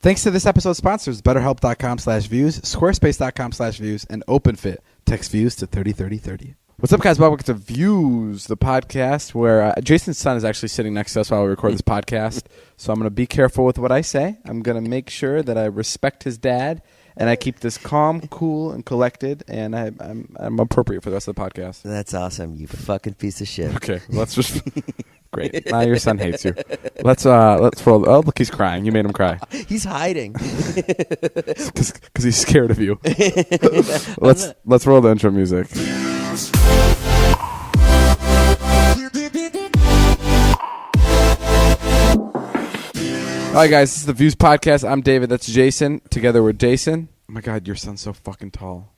Thanks to this episode's sponsors, BetterHelp.com/views, Squarespace.com/views, and OpenFit. Text views to 303030. What's up, guys? Welcome to Views, the podcast where Jason's son is actually sitting next to us while we record this podcast. So I'm going to be careful with what I say. I'm going to make sure that I respect his dad, and I keep this calm, cool, and collected, and I'm appropriate for the rest of the podcast. That's awesome, you fucking piece of shit. Okay, let's just... Great. Now your son hates you. Let's roll. Oh, look, he's crying. You made him cry. He's hiding. Because he's scared of you. Let's roll the intro music. All right, guys, this is the Views Podcast. I'm David. That's Jason. Together we're Jason. Oh, my God, your son's so fucking tall.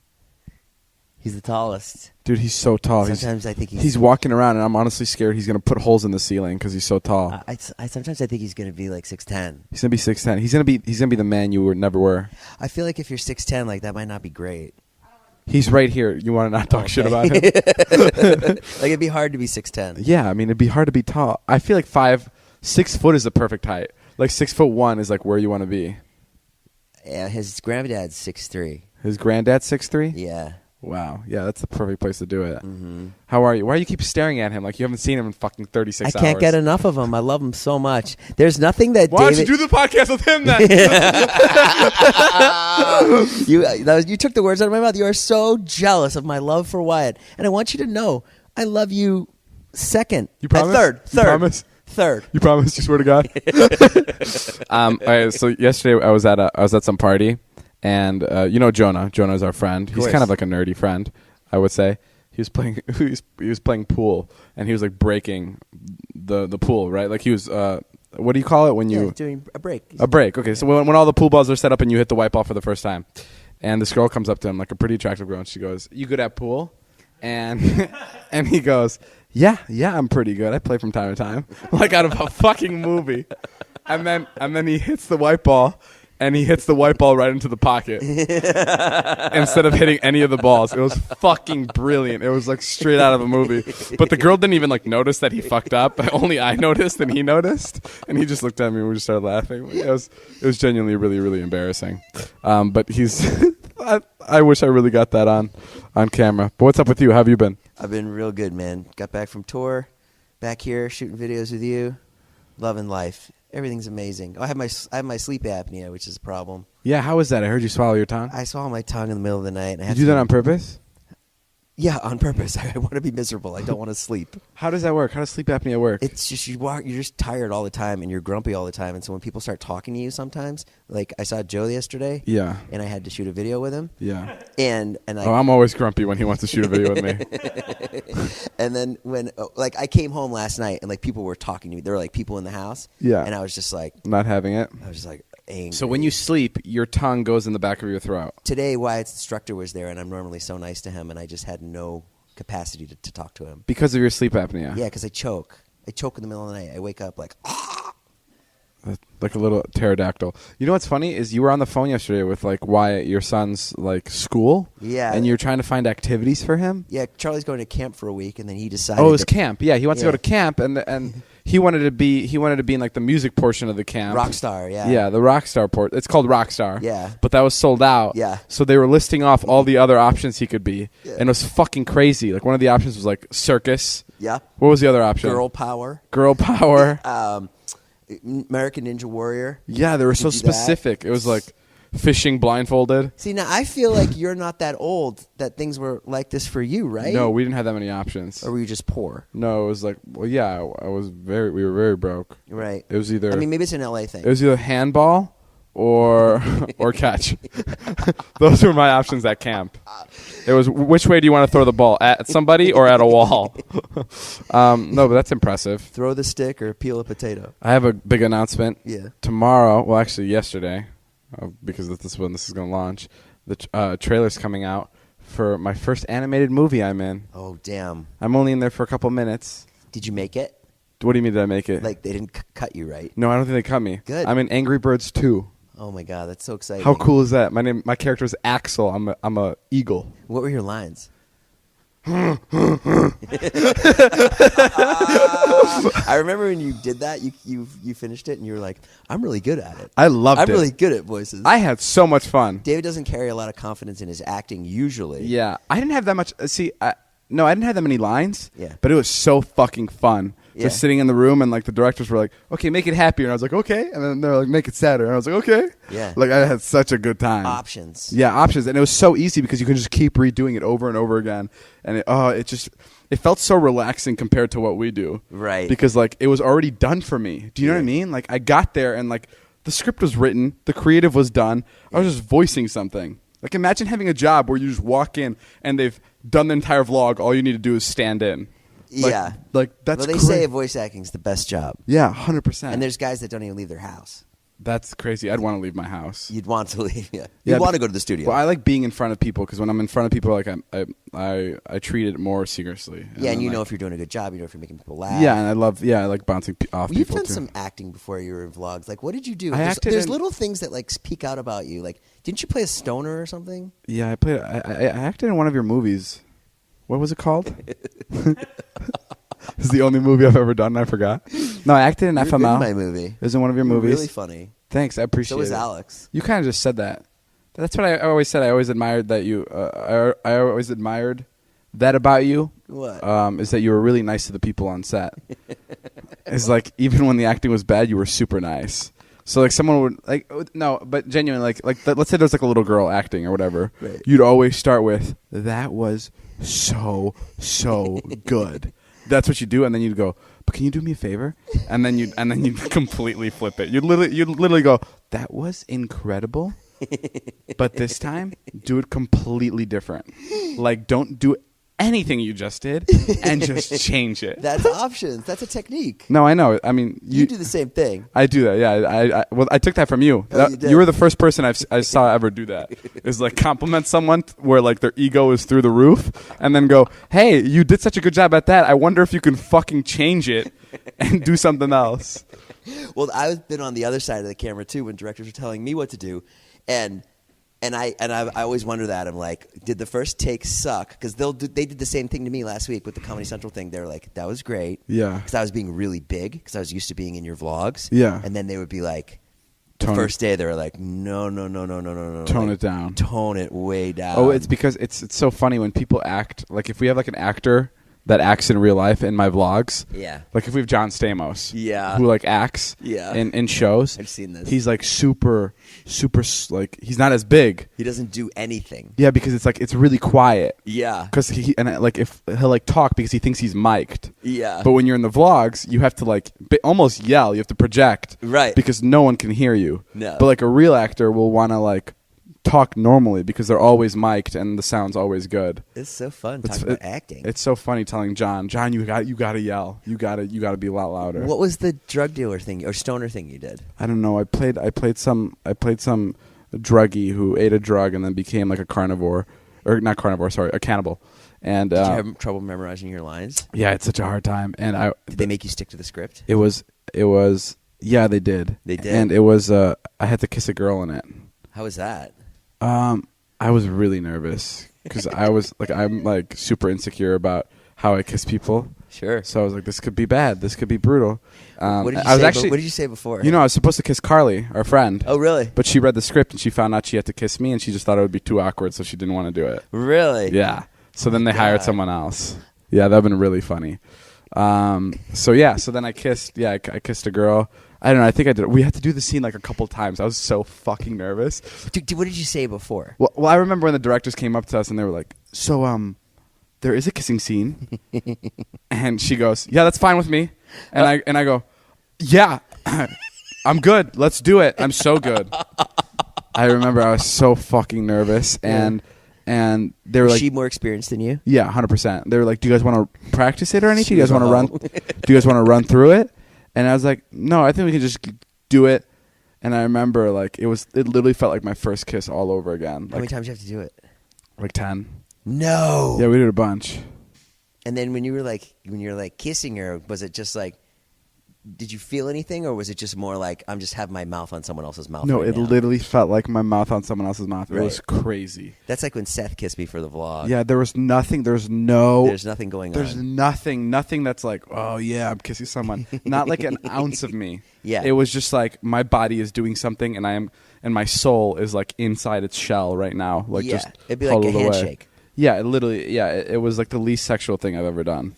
He's the tallest. Dude, he's so tall. Sometimes I think he's walking around, and I'm honestly scared he's going to put holes in the ceiling because he's so tall. Sometimes I think he's going to be like 6'10". He's going to be 6'10". He's going to be the man you never were. I feel like if you're 6'10", like that might not be great. He's right here. You want to not talk shit about him? Like it'd be hard to be 6'10". Yeah, I mean it'd be hard to be tall. I feel like 6 foot is the perfect height. Like 6'1" is like where you want to be. Yeah, his granddad's 6'3". His granddad's 6'3"? Yeah. Wow. Yeah, that's the perfect place to do it. Mm-hmm. How are you? Why do you keep staring at him like you haven't seen him in fucking 36 hours? I can't get enough of him. I love him so much. There's nothing that Why don't you do the podcast with him then? You took the words out of my mouth. You are so jealous of my love for Wyatt. And I want you to know I love second. You promise? Third. You promise? Third. You promise? You swear to God? All right, so yesterday I was at some party. And you know Jonah. Jonah is our friend. He's kind of like a nerdy friend, I would say. He was playing pool, and he was like breaking the pool, right? Like he was what do you call it when you doing a break? A break. Okay, so when all the pool balls are set up and you hit the white ball for the first time, and this girl comes up to him, like a pretty attractive girl, and she goes, "You good at pool?" And and he goes, "Yeah, I'm pretty good. I play from time to time," like out of a fucking movie. And then he hits the white ball. And he hits the white ball right into the pocket instead of hitting any of the balls. It was fucking brilliant. It was like straight out of a movie. But the girl didn't even like notice that he fucked up. Only I noticed, and he noticed. And he just looked at me, and we just started laughing. It was genuinely really, really embarrassing. But he's. I wish I really got that on camera. But what's up with you? How have you been? I've been real good, man. Got back from tour, back here shooting videos with you, loving life. Everything's amazing. I have my sleep apnea, which is a problem. Yeah, how was that? I heard you swallow your tongue. I swallow my tongue in the middle of the night. And Did you do that on purpose? Yeah, on purpose. I want to be miserable. I don't want to sleep. How does that work? How does sleep apnea work? It's just you're just tired all the time and you're grumpy all the time. And so when people start talking to you sometimes, like I saw Joe yesterday. Yeah. And I had to shoot a video with him. Yeah. And I'm always grumpy when he wants to shoot a video with me. And then when I came home last night and like people were talking to me. There were like people in the house. Yeah. And I was just like not having it. I was just like angry. So when you sleep, your tongue goes in the back of your throat. Today Wyatt's instructor was there and I'm normally so nice to him and I just had no capacity to talk to him. Because of your sleep apnea? Yeah, because I choke. I choke in the middle of the night. I wake up like, like a little pterodactyl. You know what's funny is you were on the phone yesterday with like Wyatt, your son's like school. Yeah. And you're trying to find activities for him. Yeah, Charlie's going to camp for a week, and then he decided. Oh, it was camp. Yeah, he wants to go to camp, and he wanted to be in like the music portion of the camp. Rockstar, yeah. Yeah, the Rockstar port. It's called Rockstar. Yeah. But that was sold out. Yeah. So they were listing off all the other options he could be, and it was fucking crazy. Like one of the options was like circus. Yeah. What was the other option? Girl power. American Ninja Warrior. Yeah, they were so specific. It was like fishing blindfolded. See, now I feel like you're not that old that things were like this for you, right? No, we didn't have that many options. Or were you just poor? No, it was like, well, yeah, we were very broke. Right. It was either. I mean, maybe it's an LA thing. It was either handball or catch. Those were my options at camp. It was which way do you want to throw the ball, at somebody or at a wall? No, but that's impressive. Throw the stick or peel a potato. I have a big announcement. Yeah. Tomorrow, well, actually yesterday, because this is when this is going to launch. The trailer's coming out for my first animated movie I'm in. Oh, damn. I'm only in there for a couple minutes. Did you make it? What do you mean did I make it? Like they didn't cut you, right? No, I don't think they cut me. Good. I'm in Angry Birds 2. Oh my God, that's so exciting! How cool is that? My character is Axel. I'm a eagle. What were your lines? I remember when you did that. You finished it and you were like, "I'm really good at it. I loved it. I'm really good at voices." I had so much fun. David doesn't carry a lot of confidence in his acting usually. Yeah, I didn't have that much. No, I didn't have that many lines. Yeah. But it was so fucking fun. Yeah. Just sitting in the room and like the directors were like, "Okay, make it happier," and I was like, "Okay," and then they're like, "Make it sadder," and I was like, "Okay." Yeah. Like I had such a good time. Options. Yeah, options, and it was so easy because you could just keep redoing it over and over again, and it felt so relaxing compared to what we do. Right. Because like it was already done for me. Do you know what I Yeah. mean? Like I got there and like the script was written, the creative was done. I was just voicing something. Like imagine having a job where you just walk in and they've done the entire vlog. All you need to do is stand in. Like, Yeah. Like that's Well, they cra- say voice acting is the best job. Yeah, 100%. And there's guys that don't even leave their house. That's crazy. I'd want to leave my house. You'd want to leave. Yeah. Yeah, You'd want but- to go to the studio. Well, I like being in front of people because when I'm in front of people, like I treat it more seriously. yeah, and then, you know like- if you're doing a good job, you know if you're making people laugh. Yeah, and I like bouncing off Well, you've people done too. some acting before you were in vlogs. Like, what did you do? I acted There's in- little things that like speak out about you. Like, didn't you play a stoner or something? Yeah, I acted in one of your movies. What was it called? It's the only movie I've ever done, and I forgot. No, I acted in You're FML. in my movie. It was in one of your You were movies. really funny. Thanks, I appreciate So was it. Alex. You kind of just said that. That's what I always said. I always admired that you. I always admired that about you. What? Is that you were really nice to the people on set. It's like even when the acting was bad, you were super nice. So like someone would like no, but genuinely let's say there's like a little girl acting or whatever. Right. You'd always start with that was so good. That's what you do, and then you'd go, but can you do me a favor? And then you'd completely flip it. You'd literally go, that was incredible, but this time do it completely different. Like don't do anything you just did and just change it. That's options. That's a technique. No, I know. I mean, You do the same thing. I do that. Yeah, I took that from you. Oh, you did? You were the first person I saw ever do that. Is like compliment someone where like their ego is through the roof, and then go, "Hey, you did such a good job at that. I wonder if you can fucking change it and do something else." Well, I've been on the other side of the camera too when directors are telling me what to do, and I always wonder that. I'm like, did the first take suck? Because they did the same thing to me last week with the Comedy Central thing. They were like, that was great. Yeah. Because I was being really big because I was used to being in your vlogs. Yeah. And then they would be like, the Tone first day they were like, no. Tone Like, it down. Tone it way down. Oh, it's because it's so funny when people act. Like if we have like an actor that acts in real life in my vlogs. Yeah. Like if we have John Stamos. Yeah. Who like acts. Yeah. In shows. I've seen this. He's like super like he's not as big. He doesn't do anything. Yeah, because it's like it's really quiet. Yeah. Because like if he'll like talk because he thinks he's mic'd. Yeah. But when you're in the vlogs, you have to like almost yell. You have to project. Right. Because no one can hear you. No. But like a real actor will want to like talk normally because they're always mic'd and the sound's always good. It's so fun talking about acting. It's so funny telling John, you got to yell. You got to be a lot louder. What was the drug dealer thing or stoner thing you did? I don't know. I played some druggie who ate a drug and then became like a carnivore, or not carnivore. Sorry, a cannibal. And Did you have trouble memorizing your lines? yeah, it's such a hard time. And Did they make you stick to the script? it was yeah, they did. They did? And it was I had to kiss a girl in it. How was that? I was really nervous because I'm like super insecure about how I kiss people. Sure. So I was like, this could be bad. This could be brutal. What did you I was say? actually, What did you say before? You know, I was supposed to kiss Carly, our friend. Oh, really? But she read the script and she found out she had to kiss me, and she just thought it would be too awkward, so she didn't want to do it. Really? Yeah. So then they hired God. someone else. Yeah, that'd been really funny. So yeah. So then I kissed. Yeah, I kissed a girl. I don't know. I think I did. We had to do the scene like a couple times. I was so fucking nervous. Dude, what did you say before? Well, I remember when the directors came up to us and they were like, "So, there is a kissing scene," and she goes, "Yeah, that's fine with me," and I go, "Yeah, I'm good. Let's do it. I'm so good." I remember I was so fucking nervous, and they were Was like, she more experienced than you? "Yeah, 100%." They were like, "Do you guys want to practice it or anything? Do you guys want to run? Do you guys want to run through it?" And I was like, "No, I think we can just do it." And I remember like it literally felt like my first kiss all over again. How many times did you have to do it? Like 10. No. Yeah, we did a bunch. And then when you're like kissing her, was it just like did you feel anything, or was it just more like I'm just having my mouth on someone else's mouth? No, right it now? literally felt like my mouth on someone else's mouth. It Right. was crazy. That's like when Seth kissed me for the vlog. Yeah, there was nothing. There's nothing going There's on. nothing that's like, oh yeah, I'm kissing someone. Not like an ounce of me. Yeah. It was just like my body is doing something, and my soul is like inside its shell right now, like just it'd be like a huddled away. handshake. Yeah, it literally. Yeah, it was like the least sexual thing I've ever done.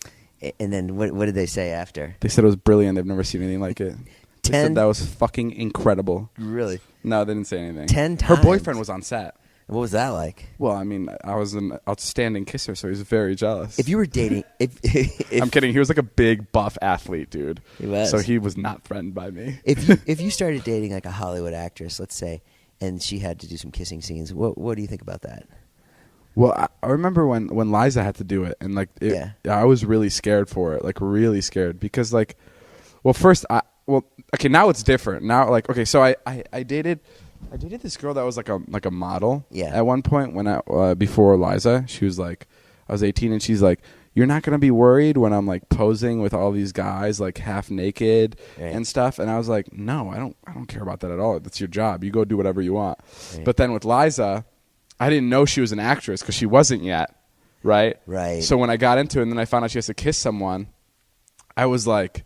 And then what did they say after? They said it was brilliant. They've never seen anything like it. They 10? said that was fucking incredible. Really? No, they didn't say anything. 10 Her times? boyfriend was on set. What was that like? Well, I mean, I was an outstanding kisser, so he was very jealous. If you were dating, if I'm kidding. He was like a big buff athlete, dude. He was. So he was not threatened by me. if you started dating like a Hollywood actress, let's say, and she had to do some kissing scenes, what do you think about that? Well, I remember when Liza had to do it, and like, I was really scared for it, like really scared, because like, well, first, okay, now it's different. Now, like, okay, so I dated this girl that was like a model. Yeah. At one point when before Liza, she was like, I was 18, and she's like, you're not gonna be worried when I'm like posing with all these guys like half naked and stuff. And I was like, no, I don't care about that at all. That's your job. You go do whatever you want. Right. But then with Liza, I didn't know she was an actress because she wasn't yet, right? Right. So when I got into it and then I found out she has to kiss someone, I was like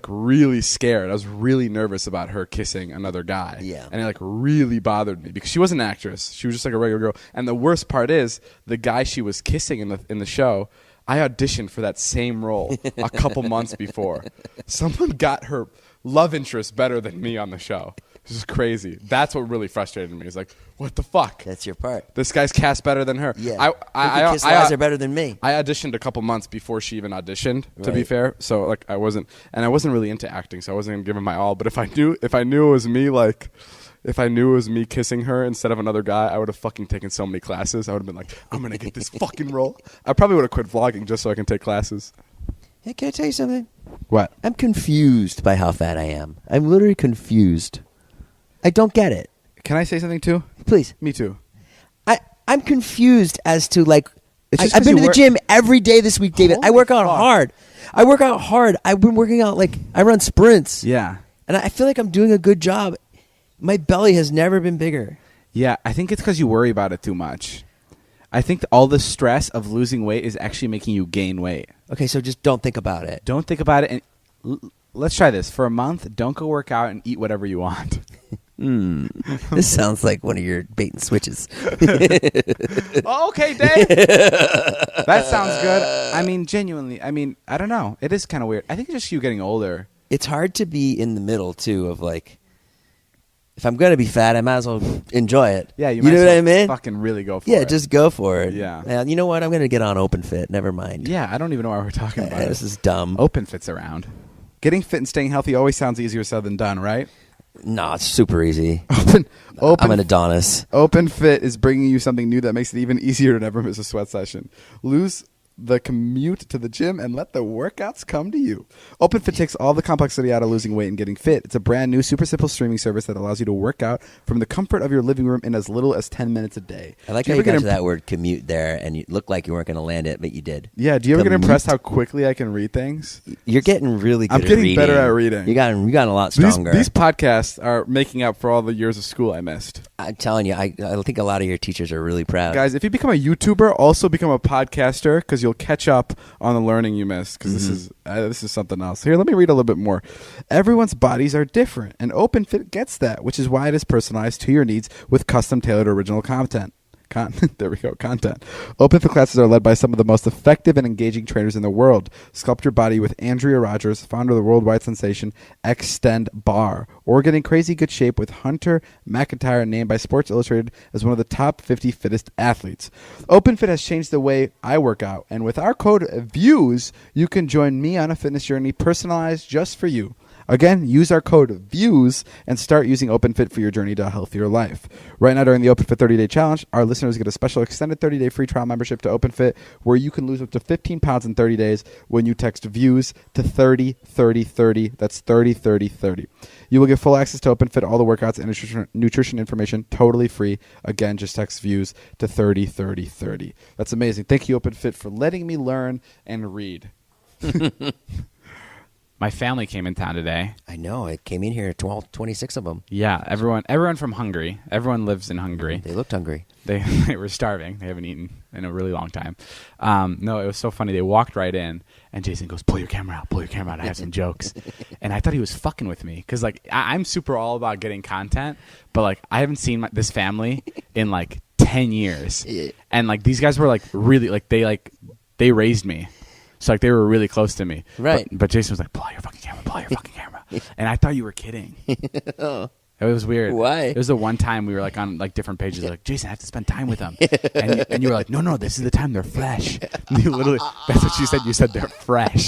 really scared. I was really nervous about her kissing another guy. Yeah. And it like really bothered me because she wasn't an actress. She was just like a regular girl. And the worst part is the guy she was kissing in the show, I auditioned for that same role a couple months before. Someone got her love interest better than me on the show. This is crazy. That's what really frustrated me. It's like, what the fuck? That's your part. This guy's cast better than her. Yeah. I kiss Liza better than me. I auditioned a couple months before she even auditioned, to be fair. So like I wasn't really into acting, so I wasn't gonna give it my all. But if I knew it was me, like if I knew it was me kissing her instead of another guy, I would have fucking taken so many classes. I would have been like, I'm gonna get this fucking role. I probably would have quit vlogging just so I can take classes. Hey, can I tell you something? What? I'm confused by how fat I am. I'm literally confused. I don't get it. Can I say something too? Please. Me too. I'm confused as to like I've been to the gym every day this week, David. I work out hard. I've been working out like I run sprints. Yeah. And I feel like I'm doing a good job. My belly has never been bigger. Yeah, I think it's because you worry about it too much. I think all the stress of losing weight is actually making you gain weight. Okay, so just don't think about it. Don't think about it. And let's try this. For a month, don't go work out and eat whatever you want. This sounds like one of your bait and switches. Oh, okay, Dave. That sounds good. I mean, genuinely. I mean, I don't know. It is kind of weird. I think it's just you getting older. It's hard to be in the middle, too, of like, if I'm going to be fat, I might as well enjoy it. Yeah, you know might what I mean? Fucking really go for it. Yeah, just go for it. Yeah. And you know what? I'm going to get on OpenFit. Never mind. Yeah, I don't even know why we're talking about it. This is dumb. OpenFit's around. Getting fit and staying healthy always sounds easier said than done, right? No, it's super easy. Open. I'm an Adonis. OpenFit is bringing you something new that makes it even easier to never miss a sweat session. Lose the commute to the gym and let the workouts come to you. OpenFit takes all the complexity out of losing weight and getting fit. It's a brand new, super simple streaming service that allows you to work out from the comfort of your living room in as little as 10 minutes a day. I like how you got to that word commute there, and you looked like you weren't going to land it, but you did. Yeah, do you ever get impressed how quickly I can read things? You're getting really good at reading. I'm getting better at reading. You got a lot stronger. These podcasts are making up for all the years of school I missed. I'm telling you, I think a lot of your teachers are really proud. Guys, if you become a YouTuber, also become a podcaster because you'll catch up on the learning you missed because this is something else. Here, let me read a little bit more. Everyone's bodies are different, and OpenFit gets that, which is why it is personalized to your needs with custom tailored original content. There we go, content. OpenFit classes are led by some of the most effective and engaging trainers in the world. Sculpt your body with Andrea Rogers, founder of the worldwide sensation Extend Bar, or get in crazy good shape with Hunter McIntyre, named by Sports Illustrated as one of the top 50 fittest athletes. OpenFit has changed the way I work out, and with our code VIEWS, you can join me on a fitness journey personalized just for you. Again, use our code VIEWS and start using OpenFit for your journey to a healthier life. Right now, during the OpenFit 30-day challenge, our listeners get a special extended 30-day free trial membership to OpenFit where you can lose up to 15 pounds in 30 days when you text VIEWS to 303030. That's 303030. You will get full access to OpenFit, all the workouts and nutrition information totally free. Again, just text VIEWS to 303030. That's amazing. Thank you, OpenFit, for letting me learn and read. My family came in town today. I know. It came in here, 26 of them. Yeah, everyone from Hungary. Everyone lives in Hungary. They looked hungry. They were starving. They haven't eaten in a really long time. No, it was so funny. They walked right in, and Jason goes, pull your camera out. I have some jokes. And I thought he was fucking with me because, like, I'm super all about getting content, but, like, I haven't seen this family in, like, 10 years. Yeah. And, like, these guys were, like, really, like, they raised me. So, like, they were really close to me. Right. But Jason was like, pull out your fucking camera. And I thought you were kidding. Oh. It was weird. Why? It was the one time we were like on like different pages. Like, Jason, I have to spend time with them. And you were like, no, this is the time they're fresh. And you literally, that's what you said. You said they're fresh.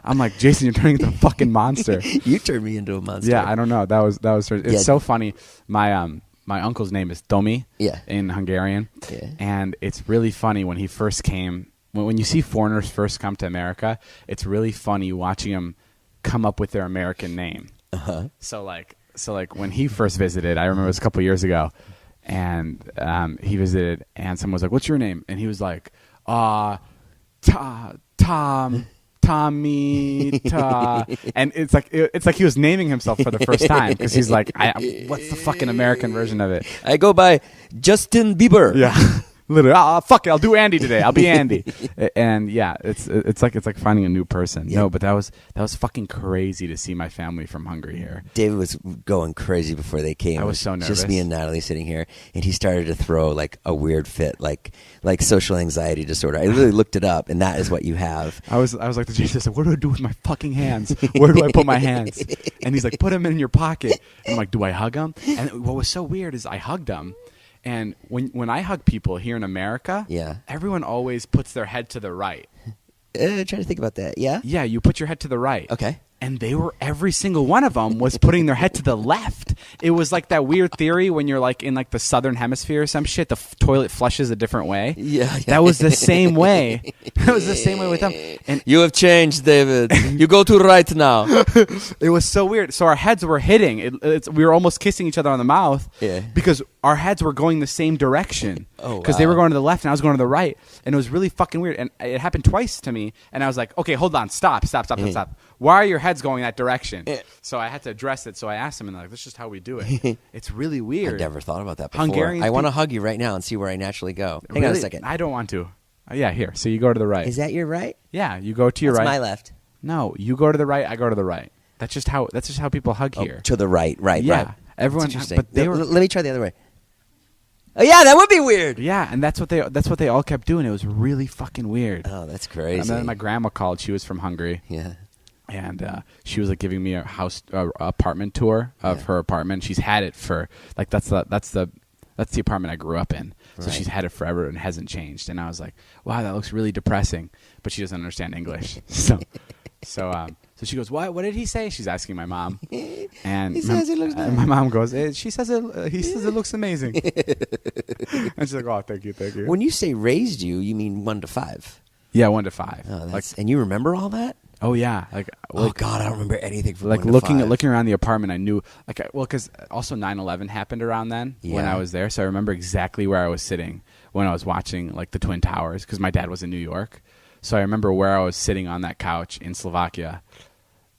I'm like, Jason, you're turning into a fucking monster. You turned me into a monster. Yeah, I don't know. That was. It's so funny. My uncle's name is Tomi. Yeah. In Hungarian. Yeah. And it's really funny when he first came. When you see foreigners first come to America, it's really funny watching them come up with their American name. Uh-huh. So like when he first visited, I remember it was a couple years ago, and he visited, and someone was like, "What's your name?" And he was like, Tommy, and it's like he was naming himself for the first time because he's like, "What's the fucking American version of it?" I go by Justin Bieber. Yeah. Literally, fuck it, I'll do Andy today. I'll be Andy. And yeah, it's like finding a new person. Yeah. No, but that was fucking crazy to see my family from Hungary here. David was going crazy before they came. I was so nervous. Just me and Natalie sitting here, and he started to throw like a weird fit, like social anxiety disorder. I literally looked it up, and that is what you have. I was like to Jason, I said, what do I do with my fucking hands? Where do I put my hands? And he's like, put them in your pocket. And I'm like, do I hug them? And what was so weird is I hugged them. And when I hug people here in America, Yeah. everyone always puts their head to the right. Trying to think about that. Yeah. Yeah, you put your head to the right. Okay. And every single one of them was putting their head to the left. It was like that weird theory when you're like in like the southern hemisphere or some shit, the toilet flushes a different way. Yeah. That was the same way. That was the same way with them. And You have changed, David. You go to right now. it was so weird. So our heads were hitting. We were almost kissing each other on the mouth. Yeah. Because our heads were going the same direction. Oh, Because they wow. were going to the left and I was going to the right. And it was really fucking weird. And it happened twice to me. And I was like, okay, hold on. Stop. Why are your heads going that direction? So I had to address it. So I asked him, and like, that's just how we do it. It's really weird. I never thought about that before. Hungarian I want to hug you right now and see where I naturally go. Hang on a Really? second. I don't want to. Yeah, here. So you go to the right. Is that your right? Yeah, you go to your That's right. my left. No, you go to the right. I go to the right. That's just how people hug here. To the right. Yeah, Right. everyone. That's interesting. But they were. Let me try the other way. Oh yeah, that would be weird. Yeah, and that's what they all kept doing. It was really fucking weird. Oh, that's crazy. And then my grandma called. She was from Hungary. Yeah. And she was like giving me a apartment tour of her apartment. She's had it for like that's the apartment I grew up in. So Right. she's had it forever and hasn't changed. And I was like, wow, that looks really depressing. But she doesn't understand English. So she goes, what did he say? She's asking my mom. And He says it looks nice. my mom goes, he says it looks amazing. And she's like, oh, thank you. When you say raised you, you mean 1 to 5. Yeah, 1 to 5. Oh, that's, and you remember all that? Oh yeah, Oh God, I don't remember anything from like 1 to looking 5. around the apartment. I knew because also 9/11 happened around then when Yeah. I was there, so I remember exactly where I was sitting when I was watching like the Twin Towers because my dad was in New York, so I remember where I was sitting on that couch in Slovakia.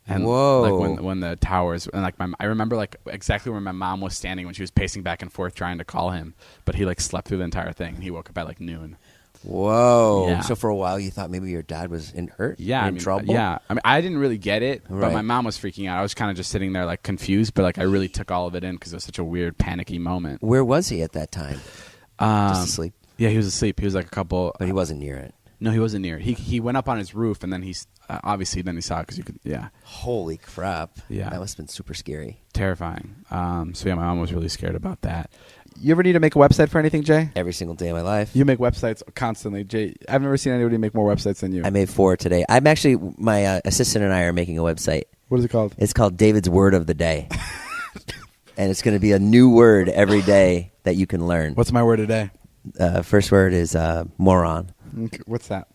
And Whoa. like when the towers and like I remember like exactly where my mom was standing when she was pacing back and forth trying to call him, but he like slept through the entire thing and he woke up at like noon. Whoa. Yeah. So for a while you thought maybe your dad was hurt? Yeah, in trouble? Yeah, I mean, I didn't really get it, but Right. my mom was freaking out. I was kind of just sitting there like confused, but like I really took all of it in because it was such a weird, panicky moment. Where was he at that time? Just asleep? Yeah, he was asleep. He was like a couple. But he wasn't near it. No, he wasn't near. He went up on his roof, and then he saw it because you could. Yeah, Holy crap. Yeah. That must have been super scary. terrifying. So yeah, my mom was really scared about that. You ever need to make a website for anything, Jay? Every single day of my life. You make websites constantly, Jay. I've never seen anybody make more websites than you. I made 4 today. I'm actually, my assistant and I are making a website. What is it called? It's called David's Word of the Day. And it's going to be a new word every day that you can learn. What's my word today? First word is moron. Okay, what's that?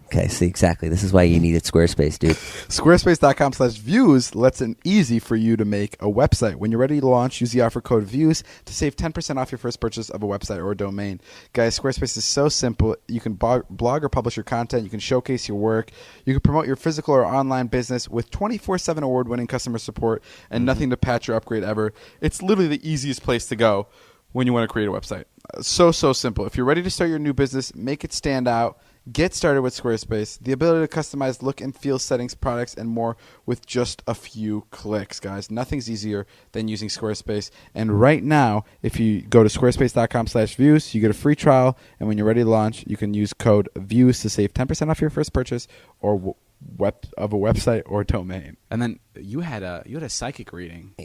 Okay, see, exactly. This is why you needed Squarespace, dude. Squarespace.com/views lets it easy for you to make a website. When you're ready to launch, use the offer code VIEWS to save 10% off your first purchase of a website or a domain. Guys, Squarespace is so simple. You can blog or publish your content. You can showcase your work. You can promote your physical or online business with 24/7 award-winning customer support and nothing to patch or upgrade ever. It's literally the easiest place to go when you want to create a website. So simple. If you're ready to start your new business, make it stand out. Get started with Squarespace. The ability to customize look and feel, settings, products, and more with just a few clicks, guys. Nothing's easier than using Squarespace. And right now, if you go to squarespace.com/views, you get a free trial. And when you're ready to launch, you can use code VIEWS to save 10% off your first purchase or of a website or domain. And then you had a psychic reading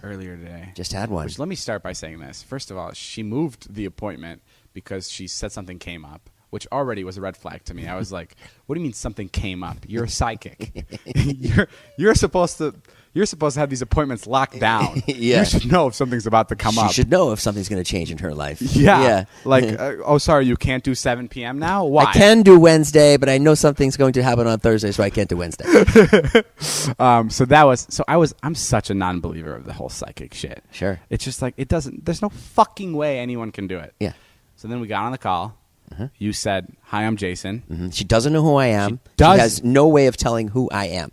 earlier today. Just had one. Which, let me start by saying this. First of all, she moved the appointment because she said something came up, which already was a red flag to me. I was like, what do you mean something came up? You're a psychic. you're supposed to have these appointments locked down. Yeah. You should know if something's about to come up. She should know if something's going to change in her life. Yeah. Like, oh, sorry, you can't do 7 p.m. now? Why? I can do Wednesday, but I know something's going to happen on Thursday, so I can't do Wednesday. I'm such a non-believer of the whole psychic shit. Sure. It's just like, there's no fucking way anyone can do it. Yeah. So then we got on the call. You said, "Hi, I'm Jason." Mm-hmm. She doesn't know who I am. She has no way of telling who I am.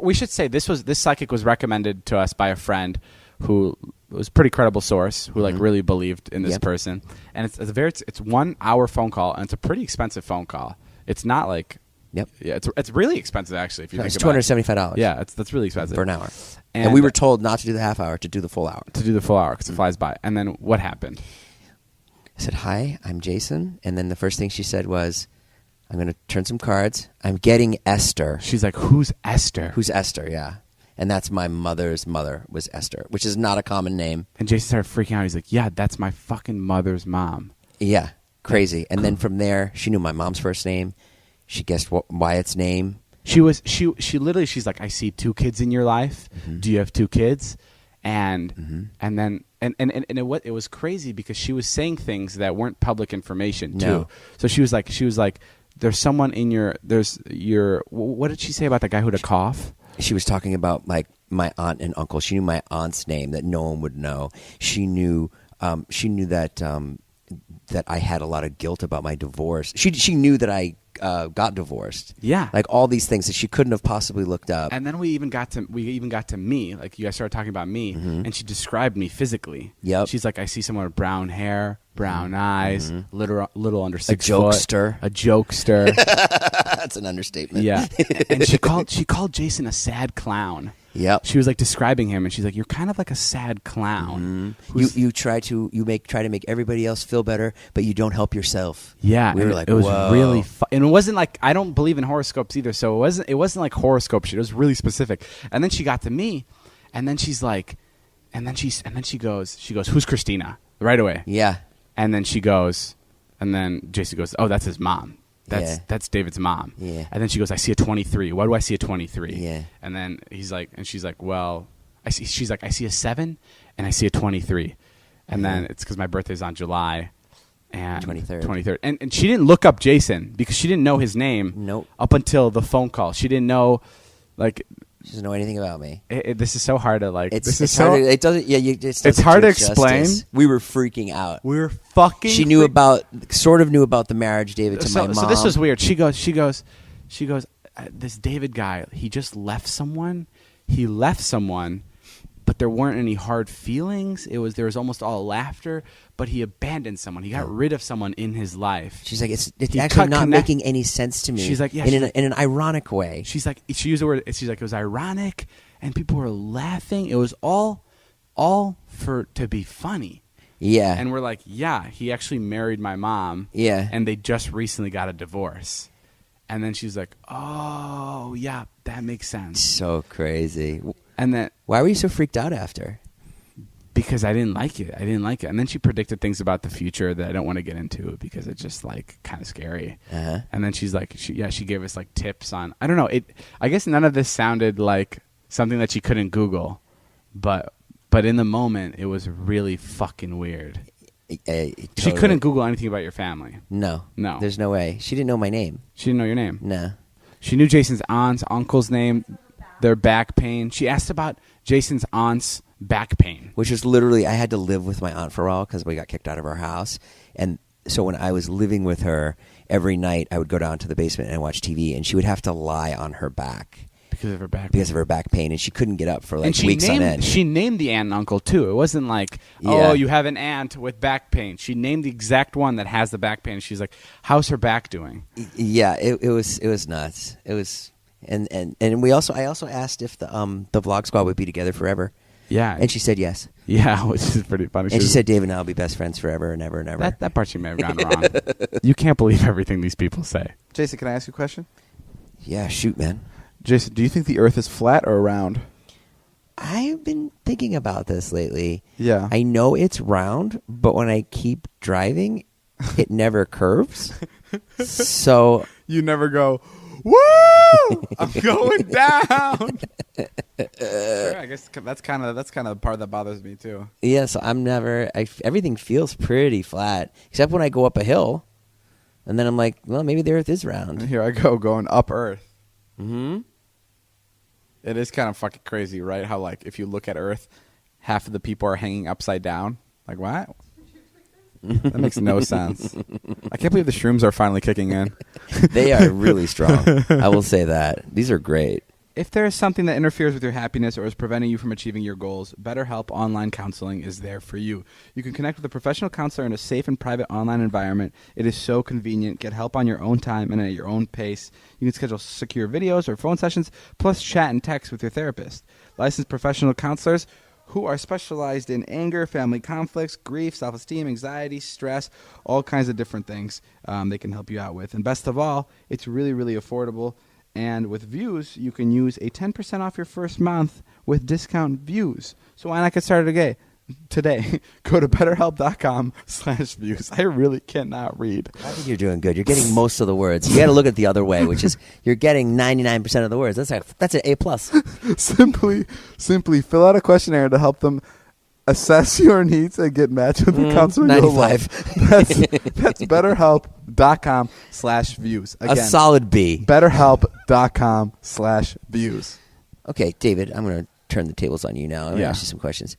We should say this psychic was recommended to us by a friend who was a pretty credible source who really believed in this person. And it's 1 hour phone call, and it's a pretty expensive phone call. It's not like it's really expensive actually. If you think about it, it's $275. Yeah, that's really expensive for an hour. And we were told not to do the half hour, to do the full hour. To do the full hour because it flies by. And then what happened? I said, "Hi, I'm Jason." And then the first thing she said was, "I'm going to turn some cards. I'm getting Esther." She's like, "Who's Esther?" Who's Esther, yeah. And that's my mother's mother was Esther, which is not a common name. And Jason started freaking out. He's like, "Yeah, that's my fucking mother's mom." Yeah, crazy. And then from there, she knew my mom's first name. She guessed Wyatt's name. She literally, she's like, "I see 2 kids in your life. Mm-hmm. Do you have 2 kids?" And then it was crazy because she was saying things that weren't public information too. No. So she was like, "There's someone in what did she say about the guy who had a cough?" She was talking about like my aunt and uncle. She knew my aunt's name that no one would know. She knew that I had a lot of guilt about my divorce. She knew that I got divorced. Yeah, like all these things that she couldn't have possibly looked up. And then we even got to me. Like you guys started talking about me, and she described me physically. Yep. She's like, "I see someone with brown hair, brown eyes, little under 6 foot. A jokester. That's an understatement. Yeah. And she called Jason a sad clown. Yep. She was like describing him, and she's like, "You're kind of like a sad clown." You try to make everybody else feel better, but you don't help yourself. Yeah, we were like, it was whoa. really and it wasn't like, I don't believe in horoscopes either, so it wasn't like horoscope shit. It was really specific. And then she got to me, and then she's like, and then she goes, "Who's Christina?" Right away. Yeah. And then Jason goes, "Oh, that's his mom. That's David's mom." Yeah. And then she goes, "I see a 23. Why do I see a 23?" Yeah. And then she's like, "Well, she's like, I see a 7 and I see a 23." And then it's because my birthday's on July and 23rd. And she didn't look up Jason because she didn't know his name. Nope. Up until the phone call. She didn't know, like, she doesn't know anything about me. This is so hard to like. It's hard to explain. We were freaking out. We were fucking. She sort of knew about the marriage, David, to my mom. So this was weird. She goes. This David guy, he just left someone. He left someone, but there weren't any hard feelings. There was almost all laughter. But he abandoned someone. He got rid of someone in his life. She's like, it's actually not making any sense to me. She's like, yeah, in an ironic way. She's like, she used the word. She's like, it was ironic, and people were laughing. It was all to be funny. Yeah. And we're like, yeah, he actually married my mom. Yeah. And they just recently got a divorce. And then she's like, oh yeah, that makes sense. So crazy. And then why were you so freaked out after? Because I didn't like it. And then she predicted things about the future that I don't want to get into because it's just like kind of scary. Uh-huh. And then she's like, she gave us like tips on, I don't know. I guess none of this sounded like something that she couldn't Google, but in the moment it was really fucking weird. She couldn't Google anything about your family. No. There's no way. She didn't know my name. She didn't know your name. No. She knew Jason's aunt's uncle's name, their back pain. She asked about Jason's aunt's back pain, which was literally, I had to live with my aunt for a while because we got kicked out of our house. And so when I was living with her, every night I would go down to the basement and watch TV, and she would have to lie on her back. Because of her back pain. Because of her back pain, and she couldn't get up for like weeks on end. She named the aunt and uncle too. It wasn't like, oh, you have an aunt with back pain. She named the exact one that has the back pain. She's like, how's her back doing? Yeah, it was nuts. It was, and I also asked if the Vlog Squad would be together forever. Yeah, and she said yes. Yeah, which is pretty funny. And she said Dave and I will be best friends forever and ever and ever. That part she may have gotten wrong. You can't believe everything these people say. Jason, can I ask you a question? Yeah, shoot, man. Jason, do you think the Earth is flat or round? I've been thinking about this lately. Yeah. I know it's round, but when I keep driving, it never curves. So you never go, woo! I'm going down. Sure, I guess that's kind of the part that bothers me too. Yeah, so everything feels pretty flat, except when I go up a hill, and then I'm like, well, maybe the Earth is round. And here I go going up Earth. Mm-hmm. It is kind of fucking crazy, right? How, like, if you look at Earth, half of the people are hanging upside down. Like, what? That makes no sense. I can't believe the shrooms are finally kicking in. They are really strong. I will say that. These are great. If there is something that interferes with your happiness or is preventing you from achieving your goals, BetterHelp Online Counseling is there for you. You can connect with a professional counselor in a safe and private online environment. It is so convenient. Get help on your own time and at your own pace. You can schedule secure videos or phone sessions, plus chat and text with your therapist. Licensed professional counselors who are specialized in anger, family conflicts, grief, self-esteem, anxiety, stress, all kinds of different things they can help you out with. And best of all, it's really, really affordable. And with Views, you can use a 10% off your first month with discount Views. So why not get started today? Go to BetterHelp.com/views. I really cannot read. I think you're doing good. You're getting most of the words. You got to look at the other way, which is you're getting 99% of the words. That's an A+. Simply fill out a questionnaire to help them assess your needs and get matched with the counselor. 95. That's BetterHelp.com/views. Again, a solid B. BetterHelp.com/views. Okay, David, I'm going to turn the tables on you now. I'm going to ask you some questions.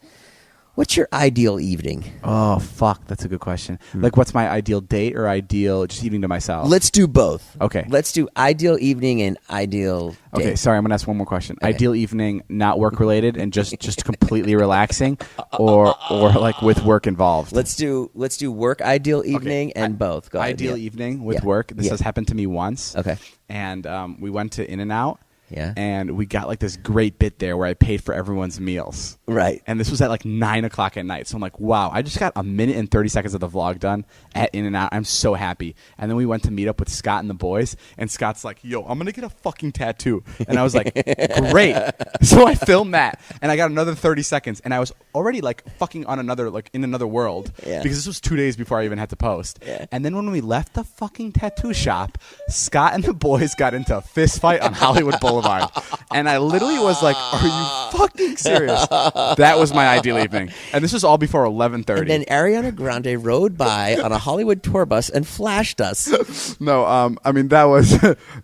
What's your ideal evening? Oh, fuck. That's a good question. Like, what's my ideal date or ideal just evening to myself? Let's do both. Okay. Let's do ideal evening and ideal date. Okay, sorry. I'm going to ask one more question. Okay. Ideal evening, not work-related and just completely relaxing or like with work involved? Let's do work ideal evening and both. Go ahead. Ideal evening with work. This has happened to me once. Okay. And we went to In-N-Out. Yeah. And we got like this great bit there where I paid for everyone's meals. Right. And this was at like 9 o'clock at night. So I'm like, wow, I just got a minute and 30 seconds of the vlog done at In-N-Out. I'm so happy. And then we went to meet up with Scott and the boys. And Scott's like, yo, I'm going to get a fucking tattoo. And I was like, great. So I filmed that. And I got another 30 seconds. And I was already like fucking on another, like in another world. Yeah. Because this was 2 days before I even had to post. Yeah. And then when we left the fucking tattoo shop, Scott and the boys got into a fist fight on Hollywood Boulevard. And I literally was like, are you fucking serious? That was my ideal evening. And this was all before 11:30. And then Ariana Grande rode by on a Hollywood tour bus and flashed us. No, I mean, that was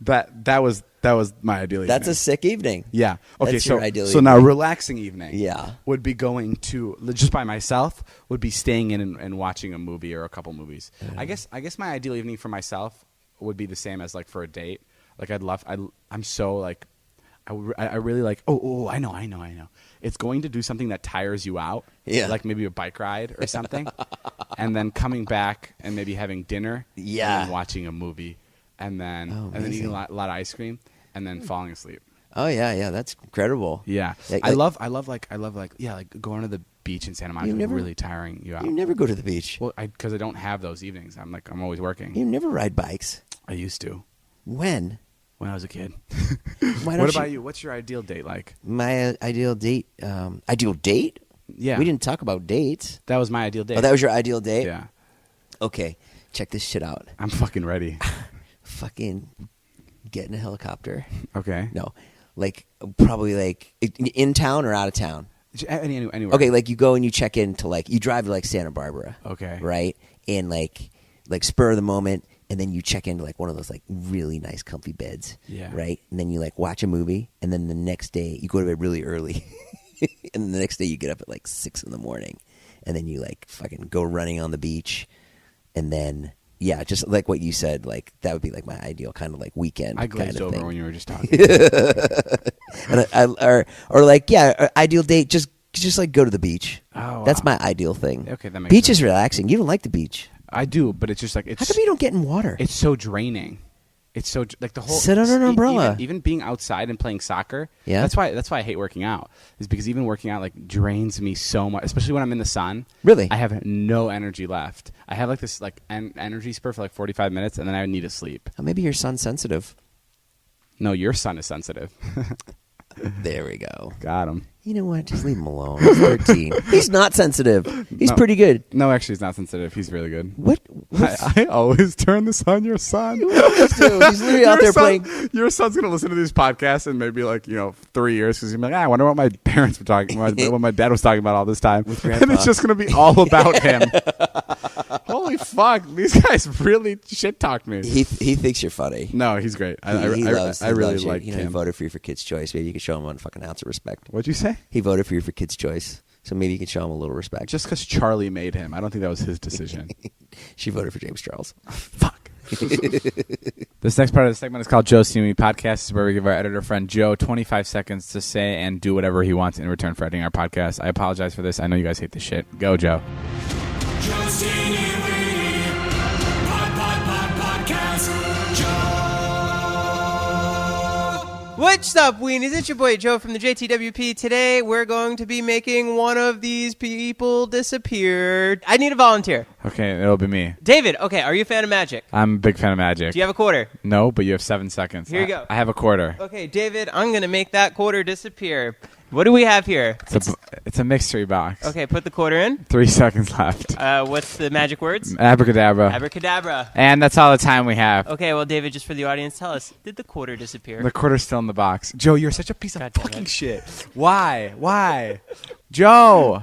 that was my ideal evening. That's a sick evening. Yeah. Okay, That's your ideal so evening. now relaxing evening Yeah. would be going to, just by myself, would be staying in and watching a movie or a couple movies. I guess my ideal evening for myself would be the same as like for a date. Like I'm so like, I really like, I know. It's going to do something that tires you out. Yeah. Like maybe a bike ride or something. And then coming back and maybe having dinner. Yeah. And then watching a movie. And then eating a lot of ice cream. And then falling asleep. Oh, yeah. That's incredible. Yeah. I love going to the beach in Santa Monica. Really tiring you out. You never go to the beach. Well, because I don't have those evenings. I'm always working. You never ride bikes. I used to. When I was a kid. What about you? What's your ideal date like? My ideal date. Ideal date? Yeah. We didn't talk about dates. That was my ideal date. Oh, that was your ideal date? Yeah. Okay. Check this shit out. I'm fucking ready. Fucking get in a helicopter. Okay. No. Like, probably like in town or out of town? Anywhere. Okay, like you go and you check in to like you drive to like Santa Barbara. Okay. Right? And like spur of the moment, and then you check into like one of those like really nice comfy beds. Yeah. Right? And then you like watch a movie, and then the next day you go to bed really early. And then the next day you get up at like 6 a.m. and then you like fucking go running on the beach, and then yeah, just like what you said, like that would be like my ideal kind of like weekend. I glazed kind of over thing. when you were just talking. And or like ideal date, just like go to the beach. Oh, that's wow. my ideal thing. Okay, that makes beach sense. is relaxing. You don't like the beach. I do, but it's just like it's. How come you don't get in water? It's so draining. It's so like the whole Sit under an umbrella. Even being outside and playing soccer. Yeah. That's why I hate working out. Is because even working out like drains me so much, especially when I'm in the sun. Really? I have no energy left. I have like this like energy spur for like 45 minutes, and then I need to sleep. Oh, maybe you're sun sensitive. No, your son is sensitive. There we go. Got him. You know what? Just leave him alone. He's 13. He's not sensitive. He's pretty good. No, actually, he's not sensitive. He's really good. What? I always turn this on your son. You always do. He's literally out there playing. Your son's gonna listen to these podcasts in maybe like 3 years because he's gonna be like, I wonder what my parents were talking about, what my dad was talking about all this time, and it's just gonna be all about him. Holy fuck! These guys really shit talk me. He thinks you're funny. No, he's great. I really loves you. like He him. voted for you for Kids' Choice. Maybe you could show him one fucking ounce of respect. What'd you say? He voted for you for Kids' Choice, so maybe you can show him a little respect. Just because Charlie made him, I don't think that was his decision. She voted for James Charles. Fuck. This next part of the segment is called Joe See Me Podcast. This is where we give our editor friend Joe 25 seconds to say and do whatever he wants in return for editing our podcast. I apologize for this. I know you guys hate this shit. Go, Joe. Joe See Me Podcast. Joe. What's up, weenies? It's your boy Joe from the JTWP. Today, we're going to be making one of these people disappear. I need a volunteer. Okay, it'll be me. David, okay, are you a fan of magic? I'm a big fan of magic. Do you have a quarter? No, but you have 7 seconds. Here you go. I have a quarter. Okay, David, I'm going to make that quarter disappear. What do we have here? It's a mystery box. Okay, put the quarter in. 3 seconds left. What's the magic words? Abracadabra. Abracadabra. And that's all the time we have. Okay, well, David, just for the audience, tell us, did the quarter disappear? The quarter's still in the box. Joe, you're such a piece of God damn fucking it. shit. Why? Joe!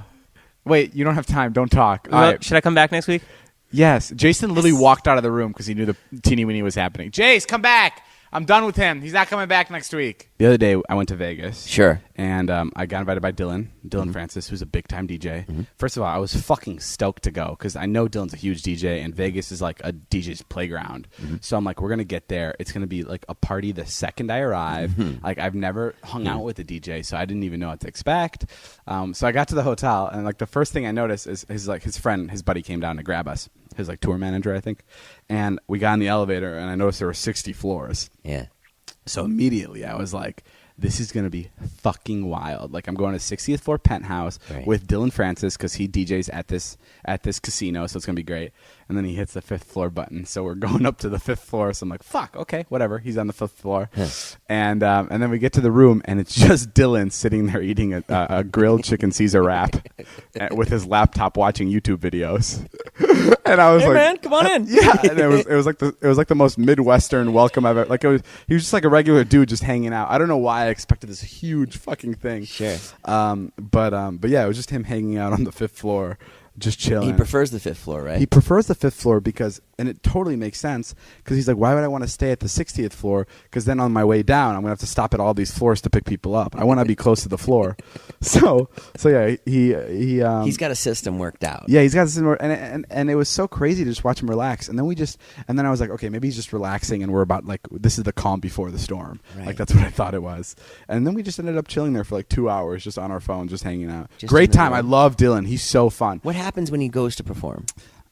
Wait, you don't have time. Don't talk. All right. Should I come back next week? Yes. Jason literally walked out of the room because he knew the teeny-weeny was happening. Jace, come back! I'm done with him. He's not coming back next week. The other day, I went to Vegas. Sure. And I got invited by Dylan Francis, who's a big-time DJ. Mm-hmm. First of all, I was fucking stoked to go because I know Dylan's a huge DJ, and Vegas is like a DJ's playground. Mm-hmm. So I'm like, we're going to get there. It's going to be like a party the second I arrive. Mm-hmm. Like, I've never hung out with a DJ, so I didn't even know what to expect. So I got to the hotel, and like the first thing I noticed is his friend, his buddy came down to grab us. His like tour manager, I think. And we got in the elevator, and I noticed there were 60 floors. Yeah. So immediately I was like, this is going to be fucking wild. Like, I'm going to 60th floor penthouse with Dylan Francis because he DJs at this casino, so it's going to be great. And then he hits the 5th floor button. So we're going up to the 5th floor. So I'm like, fuck, okay, whatever. He's on the 5th floor. And then we get to the room, and it's just Dylan sitting there eating a grilled chicken Caesar wrap with his laptop watching YouTube videos. And I was Hey, like, man, come on in. Yeah, and it was like the most Midwestern welcome I've ever. Like, he was just like a regular dude just hanging out. I don't know why I expected this huge fucking thing. Sure. But yeah, it was just him hanging out on the 5th floor, just chilling. He prefers the 5th floor, right? He prefers the 5th floor because, and it totally makes sense, because he's like, why would I want to stay at the 60th floor? Because then on my way down, I'm going to have to stop at all these floors to pick people up. I want to be close to the floor. So yeah, he's got a system worked out. Yeah, he's got this, and it was so crazy to just watch him relax. And then I was like, okay, maybe he's just relaxing, and we're about like, this is the calm before the storm. Right. Like, that's what I thought it was. And then we just ended up chilling there for like 2 hours, just on our phone, just hanging out. Just Great in the time. I room. love Dylan. He's so fun. What happens when he goes to perform?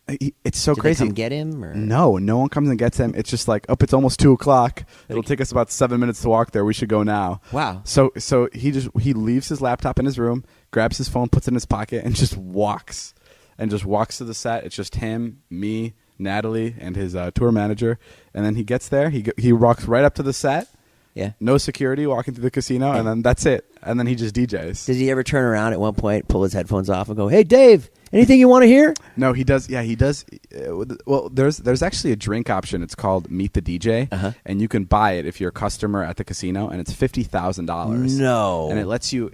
It's so Do crazy. they come get him? Or? No one comes and gets him. It's just like, it's almost 2:00. It'll take us about 7 minutes to walk there. We should go now. Wow. So he leaves his laptop in his room, grabs his phone, puts it in his pocket, and just walks to the set. It's just him, me, Natalie, and his tour manager. And then he gets there. He walks right up to the set. Yeah. No security, walking through the casino, and then that's it. and then he just DJs. Does he ever turn around at one point, pull his headphones off, and go, "Hey, Dave, anything you want to hear?" No, he does. Yeah, he does. Well, there's actually a drink option. It's called Meet the DJ, and you can buy it if you're a customer at the casino, and it's $50,000. No, and it lets you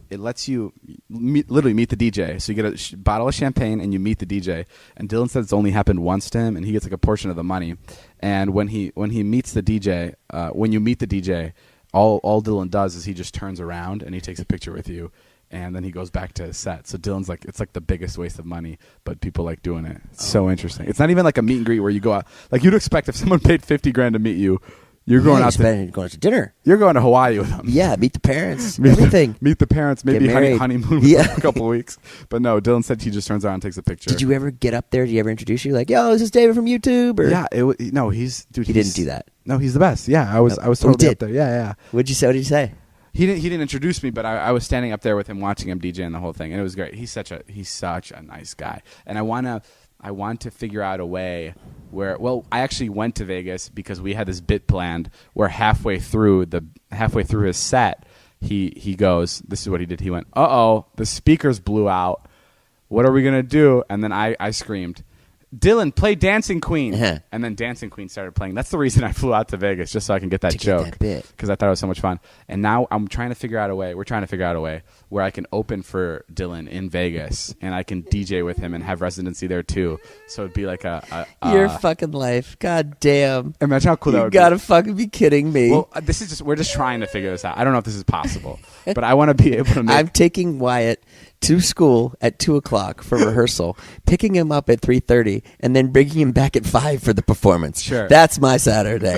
literally meet the DJ. So you get a bottle of champagne and you meet the DJ. And Dylan said it's only happened once to him, and he gets like a portion of the money. And when he meets the DJ, when you meet the DJ, all Dylan does is he just turns around and he takes a picture with you. And then he goes back to his set. So Dylan's like, it's like the biggest waste of money, but people like doing it. It's so interesting. It's not even like a meet and greet where you go out. Like you'd expect if someone paid $50,000 to meet you, you're going out going to dinner. You're going to Hawaii with them. Yeah, meet the parents, everything. Meet the parents, maybe honeymoon with them for a couple of weeks. But no, Dylan said he just turns around and takes a picture. Did you ever get up there? Did he ever introduce you? Like, yo, this is David from YouTube? Or? Yeah, no, he didn't do that. No, he's the best. Yeah, I was totally up there. Yeah. What did you say? He didn't introduce me, but I was standing up there with him, watching him DJ and the whole thing, and it was great. He's such a nice guy, and I want to figure out a way where. Well, I actually went to Vegas because we had this bit planned where halfway through his set, he goes, this is what he did. He went, "Uh-oh, the speakers blew out. What are we gonna do?" And then I screamed, "Dylan, play Dancing Queen." And then Dancing Queen started playing. That's the reason I flew out to Vegas, just so I can get that joke. Because I thought it was so much fun. And now we're trying to figure out a way where I can open for Dylan in Vegas, and I can DJ with him and have residency there too. So it'd be like your fucking life. God damn. Imagine how cool that would be. You gotta fucking be kidding me. Well, we're just trying to figure this out. I don't know if this is possible, but I want to be able to make. I'm taking Wyatt to school at 2:00 for rehearsal, picking him up at 3:30, and then bringing him back at 5 for the performance. Sure, that's my Saturday.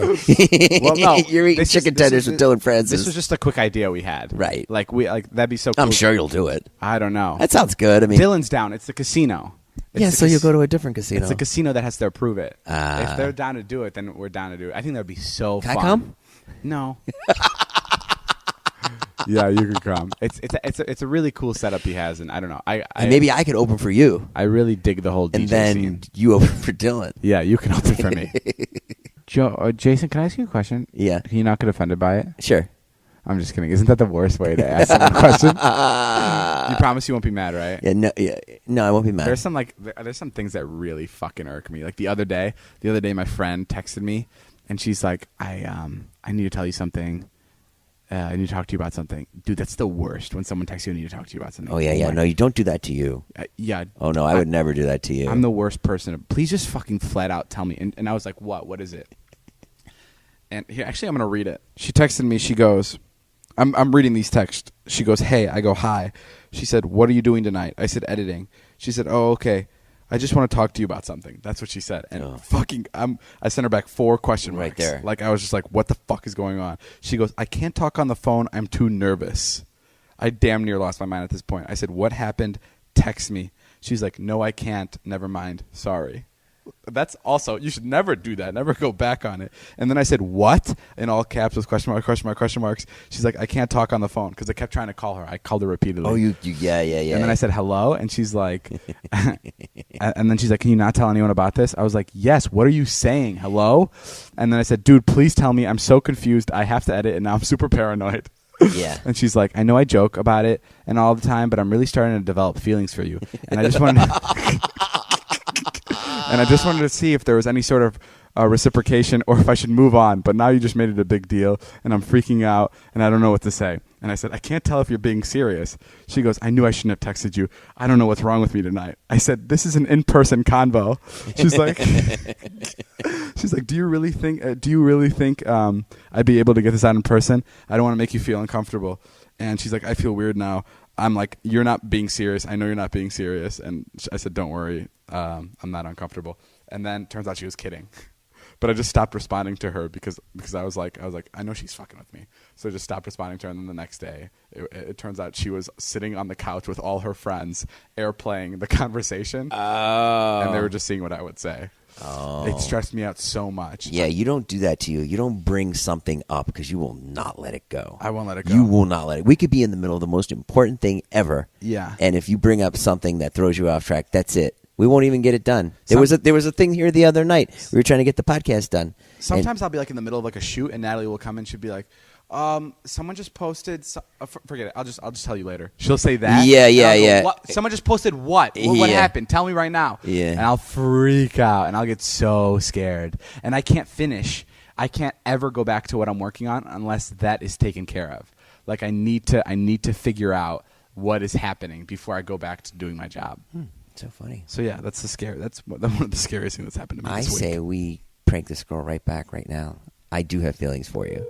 Well, no, you're eating chicken tenders with Dylan Francis. This was just a quick idea we had, right? That'd be so cool. I'm sure you'll do it. I don't know. That sounds good. I mean, Dylan's down. It's the casino. So you'll go to a different casino. It's a casino that has to approve it. If they're down to do it, then we're down to do it. I think that'd be so fun. Can I come? No. Yeah, you can come. It's a really cool setup he has, and I don't know. And maybe I could open for you. I really dig the whole DJ and then scene. You open for Dylan. Yeah, you can open for me. Jason, can I ask you a question? Yeah. Can you not get offended by it? Sure. I'm just kidding. Isn't that the worst way to ask someone a question? You promise you won't be mad, right? No, I won't be mad. There's some things that really fucking irk me. Like the other day, my friend texted me, and she's like, I need to tell you something. I need to talk to you about something. Dude, that's the worst when someone texts you and need to talk to you about something. Oh, yeah. No, you don't do that to you. Yeah. Oh, no, I would never do that to you. I'm the worst person. Please just fucking flat out tell me. And I was like, what? What is it? And here, actually, I'm going to read it. She texted me. She goes, I'm reading these texts. She goes, "Hey." I go, "Hi." She said, "What are you doing tonight?" I said, "Editing." She said, "Oh, okay. I just want to talk to you about something." That's what she said. And I sent her back 4 question marks. Right there. Like, I was just like, what the fuck is going on? She goes, "I can't talk on the phone. I'm too nervous." I damn near lost my mind at this point. I said, "What happened? Text me." She's like, "No, I can't. Never mind. Sorry." That's also, you should never do that. Never go back on it. And then I said, "What?" in all caps with question mark, question mark, question marks. She's like, "I can't talk on the phone," because I kept trying to call her. I called her repeatedly. Oh, yeah. And then I said, "Hello?" And she's like, and then she's like, "Can you not tell anyone about this?" I was like, "Yes. What are you saying? Hello?" And then I said, "Dude, please tell me. I'm so confused. I have to edit, and now I'm super paranoid." Yeah. And she's like, "I know I joke about it and all the time, but I'm really starting to develop feelings for you. And I just wanted to see if there was any sort of reciprocation or if I should move on. But now you just made it a big deal, and I'm freaking out, and I don't know what to say." And I said, "I can't tell if you're being serious." She goes, "I knew I shouldn't have texted you. I don't know what's wrong with me tonight." I said, "This is an in-person convo." She's like, "Do you really think I'd be able to get this out in person? I don't want to make you feel uncomfortable." And she's like, "I feel weird now." I'm like, "You're not being serious. I know you're not being serious." And I said, "Don't worry. I'm not uncomfortable." And then turns out she was kidding. But I just stopped responding to her because I was like, I know she's fucking with me. So I just stopped responding to her. And then the next day, it turns out she was sitting on the couch with all her friends, airplaying the conversation. Oh. And they were just seeing what I would say. Oh. It stressed me out so much. Yeah, you don't do that to you. You don't bring something up because you will not let it go. I won't let it go. You will not let it. We could be in the middle of the most important thing ever. Yeah. And if you bring up something that throws you off track, that's it. We won't even get it done. There was a thing here the other night. We were trying to get the podcast done. Sometimes I'll be like in the middle of like a shoot, and Natalie will come in. She'll be like, Someone just posted. Forget it. I'll just tell you later. She'll say that. Yeah, and I'll go, yeah. "What? Someone just posted what? What Yeah. happened? Tell me right now. Yeah. And I'll freak out and I'll get so scared and I can't finish. I can't ever go back to what I'm working on unless that is taken care of. Like I need to figure out what is happening before I go back to doing my job. So funny. So yeah, that's one of the scariest things that's happened to me. I this say week. we prank this girl right back right now. I do have feelings for you.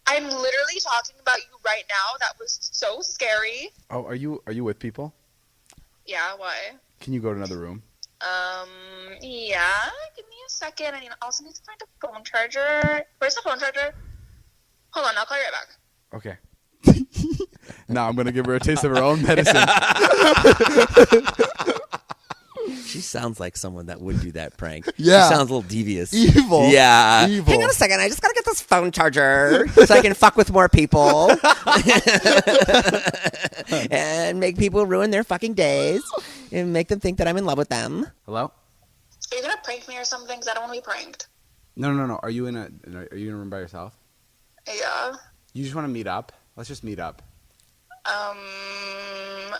I'm literally talking about you right now. That was so scary. Oh, are you with people? Yeah, why? Can you go to another room? Yeah. Give me a second. I also need to find a phone charger. Where's the phone charger? Hold on, I'll call you right back. Okay. Now I'm gonna give her a taste of her own medicine. She sounds like someone that would do that prank. Yeah. She sounds a little devious. Evil. Yeah. Evil. Hang on a second. I just got to get this phone charger so I can fuck with more people. And make people ruin their fucking days. And make them think that I'm in love with them. Hello? Are you gonna prank me or something? Because I don't want to be pranked. No. Are you in a room by yourself? Yeah. You just want to meet up? Let's just meet up.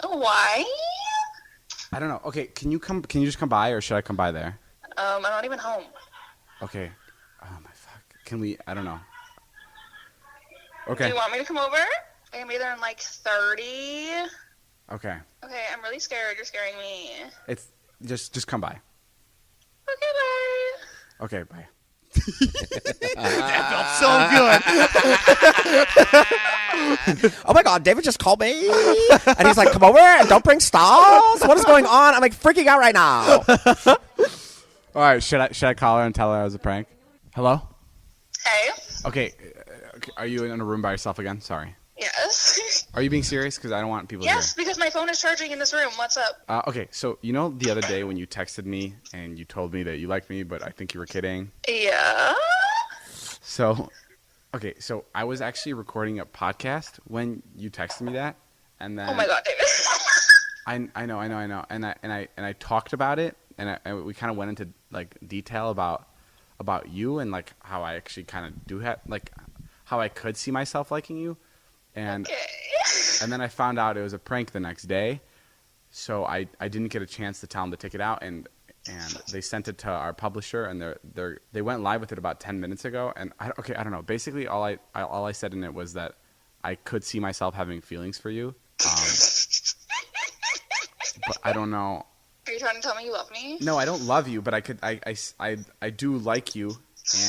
Why? I don't know. Okay, can you just come by or should I come by there? I'm not even home. Okay. Oh my fuck. Can we? I don't know. Do Okay. you want me to come over? I can be there in like 30. Okay. Okay, I'm really scared. You're scaring me. It's just come by. Okay, bye. Okay, bye. That felt so good. Oh my God, David just called me. And he's like, come over and don't bring stars. What is going on? I'm like freaking out right now. All right, should I call her and tell her it was a prank? Hello? Hey. Okay. Are you in a room by yourself again? Sorry. Yes. Are you being serious? Because I don't want people Yes, because my phone is charging in this room. What's up? Okay, so you know the other day when you texted me and you told me that you liked me, but I think you were kidding? Yeah. So, okay, so I was actually recording a podcast when you texted me that, and then Oh my God, David. I know, and I talked about it, and we kind of went into like detail about you and like how I actually kind of do have like how I could see myself liking you, and Okay. and then I found out it was a prank the next day, so I didn't get a chance to tell them to take it out, and they sent it to our publisher, and they went live with it about 10 minutes ago, and I don't know. Basically, all I said in it was that I could see myself having feelings for you, but I don't know. Are you trying to tell me you love me? No, I don't love you, but I do like you,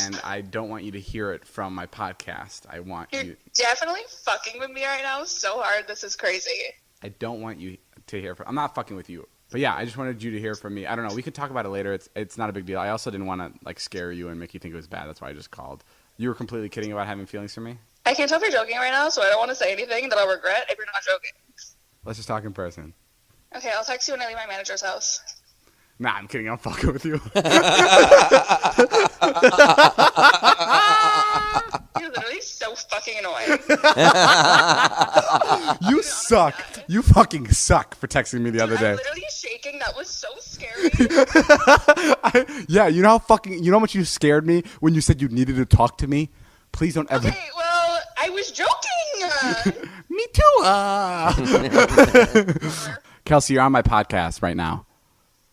and I don't want you to hear it from my podcast. I want You're you. definitely fucking with me right now so hard. This is crazy. I don't want you to hear from. I'm not fucking with you. But yeah, I just wanted you to hear from me. I don't know. We could talk about it later. It's not a big deal. I also didn't want to like scare you and make you think it was bad. That's why I just called. You were completely kidding about having feelings for me? I can't tell if you're joking right now, so I don't want to say anything that I'll regret if you're not joking. Let's just talk in person. Okay, I'll text you when I leave my manager's house. Nah, I'm kidding. I'm fucking with you. You're literally so fucking annoying. You suck. You fucking suck for texting me the other day. I'm literally shaking. That was so scary. Yeah, you know how much you scared me when you said you needed to talk to me? Please don't ever. Okay, well, I was joking. Me too. Kelsey, you're on my podcast right now.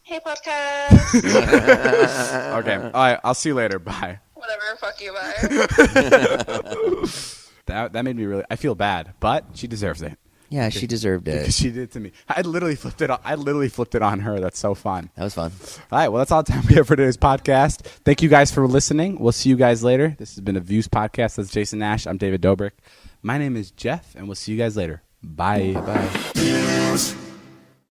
Hey, podcast. Okay. All right. I'll see you later. Bye. Whatever. Fuck you. Bye. That made me really. I feel bad, but she deserves it. Yeah, she deserved Because it. she did it to me. I literally flipped it on her. That's so fun. That was fun. All right. Well, that's all the time we have for today's podcast. Thank you guys for listening. We'll see you guys later. This has been a Views podcast. That's Jason Nash. I'm David Dobrik. My name is Jeff, and we'll see you guys later. Bye. Bye.